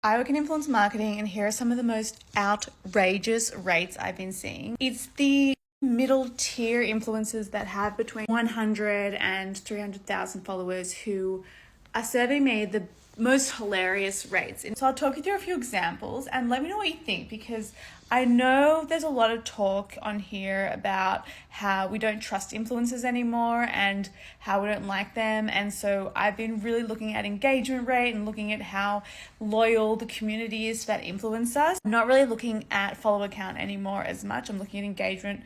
I work in influence marketing, and here are some of the most outrageous rates I've been seeing. It's the middle tier influencers that have between 100 and 300,000 followers who are serving me the most hilarious rates. And so I'll talk you through a few examples and let me know what you think, because I know there's a lot of talk on here about how we don't trust influencers anymore and how we don't like them. And so I've been really looking at engagement rate and looking at how loyal the community is to that influencer. I'm not really looking at follower count anymore as much. I'm looking at engagement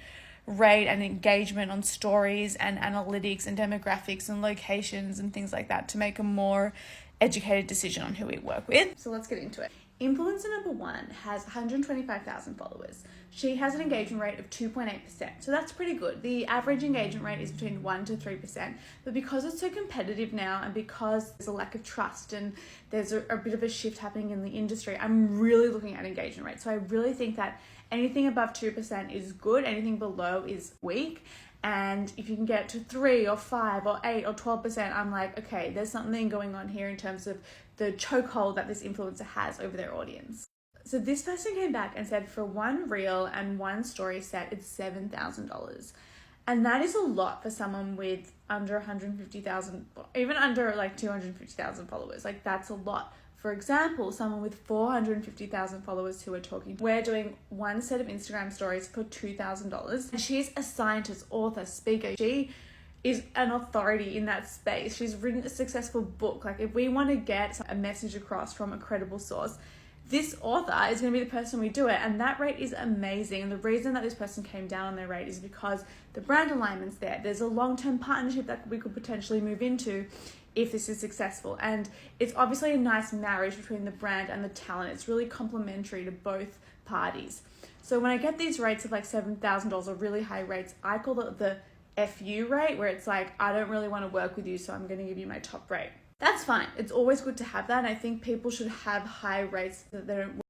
rate and engagement on stories and analytics and demographics and locations and things like that to make a more educated decision on who we work with. So let's get into it. Influencer number 1 has 125,000 followers. She has an engagement rate of 2.8%. So that's pretty good. The average engagement rate is between 1 to 3%. But because it's so competitive now and because there's a lack of trust and there's a bit of a shift happening in the industry, I'm really looking at engagement rate. So I really think that anything above 2% is good. Anything below is weak. And if you can get to 3 or 5 or 8 or 12%, I'm like, okay, there's something going on here in terms of the chokehold that this influencer has over their audience. So this person came back and said for one reel and one story set, it's $7,000. And that is a lot for someone with under 150,000, even under like 250,000 followers. Like that's a lot. For example, someone with 450,000 followers who are talking, we're doing one set of Instagram stories for $2,000. And she's a scientist, author, speaker. She is an authority in that space. She's written a successful book. Like if we want to get a message across from a credible source, this author is going to be the person we do it. And that rate is amazing. And the reason that this person came down on their rate is because the brand alignment's there. There's a long-term partnership that we could potentially move into if this is successful. And it's obviously a nice marriage between the brand and the talent. It's really complementary to both parties. So when I get these rates of like $7,000 or really high rates, I call it the FU rate, where it's like, I don't really want to work with you, so I'm going to give you my top rate. That's fine. It's always good to have that. And I think people should have high rates so that they don't